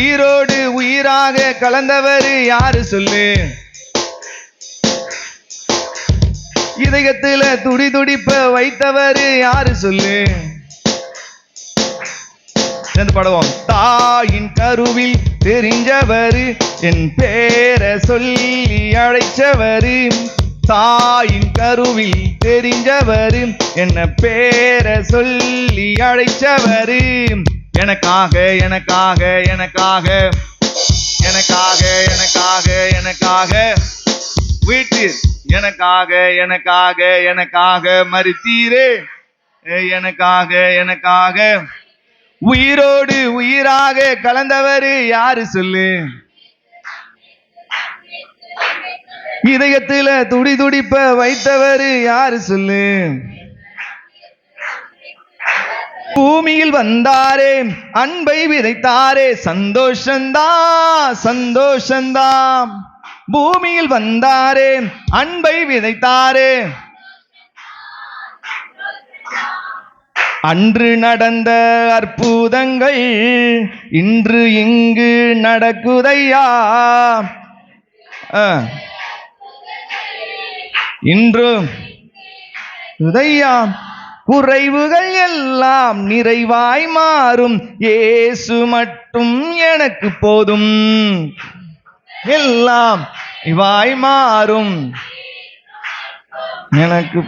உயிரோடு உயிராக கலந்தவர் யாரு சொல்லு? இதயத்துல துடி துடிப்ப வைத்தவர் யாரு சொல்லு? பாடுவோம். தாயின் கருவில் தெரிஞ்சவர், என் பேரை சொல்லி அழைச்சவர். தாயின் கருவில் தெரிஞ்சவர், என்ன பேரை சொல்லி அழைச்சவர். எனக்காக எனக்காக எனக்காக எனக்காக எனக்காக எனக்காக வீட்டில் எனக்காக எனக்காக எனக்காக மரித்தீரே. எனக்காக எனக்காக உயிரோடு உயிராக கலந்தவர் யாரு சொல்லு? இதயத்துல துடி துடிப்ப வைத்தவர் யாரு சொல்லு? பூமியில் வந்தாரே, அன்பை விதைத்தாரே, சந்தோஷந்தா சந்தோஷந்தா. பூமியில் வந்தாரே, அன்பை விதைத்தாரே. அன்று நடந்த அற்புதங்கள் இன்று இங்கு நடக்குதையா. இன்று உதையா. குறைவுகள் எல்லாம் நிறைவாய் மாறும், இயேசு மட்டும் எனக்கு போதும். எல்லாம் நிறைவாய் மாறும் எனக்கு